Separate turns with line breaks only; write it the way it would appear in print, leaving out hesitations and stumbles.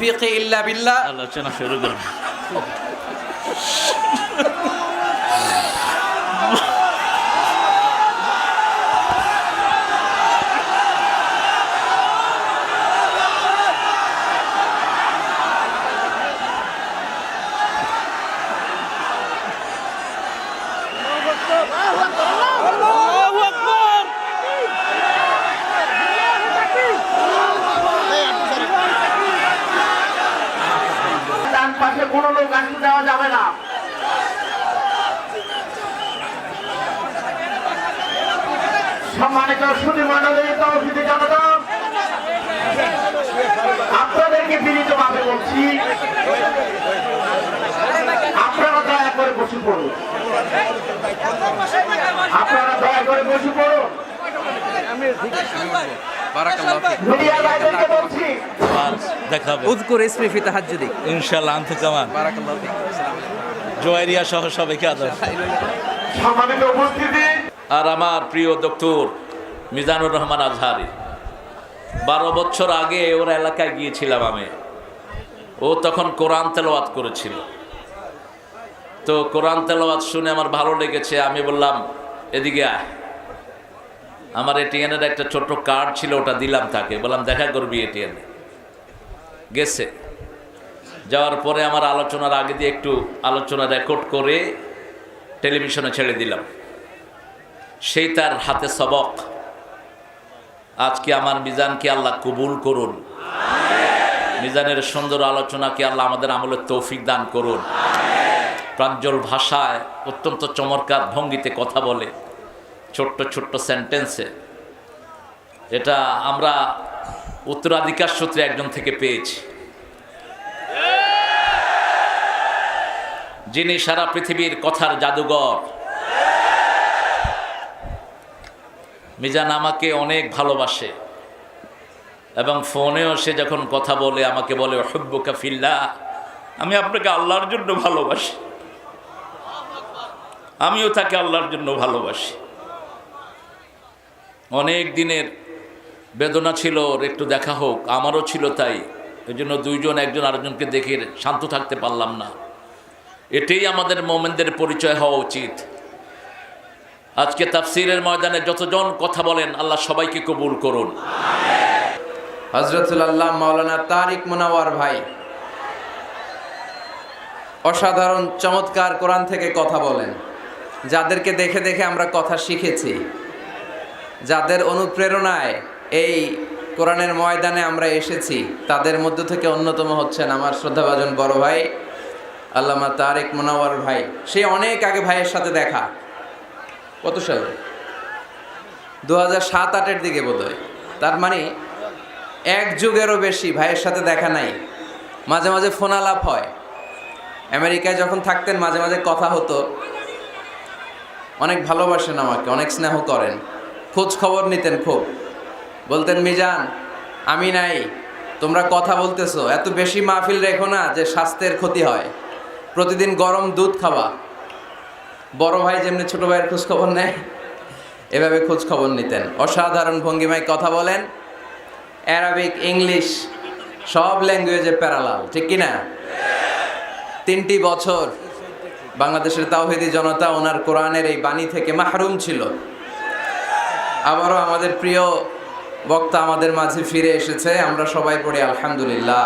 ফিকে ইল্লা বিল্লাহ।
আলোচনা শুরু করুন।
পাশে কোনো লোক আসতে দেওয়া যাবে না। সম্মানিত সুধী মণ্ডলী, তৌহিদি জনতা, আপনাদেরকে বিনীতভাবে বলছি, আপনারা দয়া করে বসে পড়ুন। আপনারা দয়া করে বসে পড়ুন। মিডিয়ার ভাইদেরকে বলছি,
দেখাবে
উযকুর ইসমি ফি তাহাজ্জুদি।
ইনশাআল্লাহ। আনতে কামান জোয়ারিয়া সহ সবাইকে আদর।
সম্মানিত উপস্থিতি,
আর আমার প্রিয় ডক্টর মিজানুর রহমান আজহারি, 12 বছর আগে ওর এলাকায় গিয়েছিলাম আমি। ও তখন কোরআন তেলাওয়াত করেছিল। তো কোরআন তেলাওয়াত শুনে আমার ভালো লেগেছে। আমি বললাম এদিকে আয়। আমার এটিএনের একটা ছোট্ট কার্ড ছিল, ওটা দিলাম তাকে, বললাম দেখা করবি এটিএনে। গেছে। যাওয়ার পরে আমার আলোচনার আগে দিয়ে একটু আলোচনা রেকর্ড করে টেলিভিশনে ছেড়ে দিলাম। সেই তার হাতে সবক। আজকে আমার মিজানকে আল্লাহ কবুল করুন। মিজানের সুন্দর আলোচনাকে আল্লাহ আমাদের আমলের তৌফিক দান করুন। প্রাঞ্জল ভাষায় অত্যন্ত চমৎকার ভঙ্গিতে কথা বলে, ছোট্ট ছোট্ট সেন্টেন্সে। এটা আমরা উত্তরাধিকার সূত্রে একজন থেকে পেয়েছি, যিনি সারা পৃথিবীর কথার জাদুঘর। মিজান আমাকে অনেক ভালোবাসে এবং ফোনেও সে যখন কথা বলে আমাকে বলে হুব্বুকা ফিল্লাহ, আমি আপনাকে আল্লাহর জন্য ভালোবাসি। আমিও তাকে আল্লাহর জন্য ভালোবাসি। অনেক দিনের বেদনা ছিল ওর একটু দেখা হোক, আমারও ছিল তাই। এই জন্য দুইজন একজন আরেকজনকে দেখে শান্ত থাকতে পারলাম না। এটাই আমাদের মোমেনদের পরিচয় হওয়া উচিত। আজকে তাফসীরের ময়দানে যতজন কথা বলেন আল্লাহ সবাইকে কবুল করুন।
হযরতুল আল্লাহ মাওলানা তারিক মুনাওয়ার ভাই অসাধারণ চমৎকার কোরআন থেকে কথা বলেন। যাদেরকে দেখে দেখে আমরা কথা শিখেছি, যাদের অনুপ্রেরণায় এই কোরআনের ময়দানে আমরা এসেছি, তাদের মধ্য থেকে অন্যতম হচ্ছেন আমার শ্রদ্ধাভাজন বড় ভাই আল্লামা তারিক মুনাওয়ার ভাই। সে অনেক আগে ভাইয়ের সাথে দেখা, কত সালে, 2007-08 দিকে বোধহয়। তার মানে এক যুগেরও বেশি ভাইয়ের সাথে দেখা নাই। মাঝে মাঝে ফোন আলাপ হয়। আমেরিকায় যখন থাকতেন মাঝে মাঝে কথা হতো। অনেক ভালোবাসেন আমাকে, অনেক স্নেহ করেন, খোঁজ খবর নিতেন খুব। বলতেন মিজান আমি নাই, তোমরা কথা বলতেছো, এত বেশি মাহফিল রেখো না যে স্বাস্থ্যের ক্ষতি হয়। প্রতিদিন গরম দুধ খাওয়া। বড় ভাই যেমনি ছোট ভাইয়ের খোঁজ খবর নেয়, এভাবে খোঁজ খবর নিতেন। অসাধারণ ভঙ্গিমায় কথা বলেন। অ্যারাবিক, ইংলিশ সব ল্যাঙ্গুয়েজে প্যারালাল, ঠিক কিনা? 3টি বছর বাংলাদেশের তাওহীদি জনতা ওনার কোরআনের এই বাণী থেকে মাহরুম ছিল। আবারও আমাদের প্রিয় বক্তা আমাদের মাঝে ফিরে এসেছে। আমরা সবাই পড়ি আলহামদুলিল্লাহ।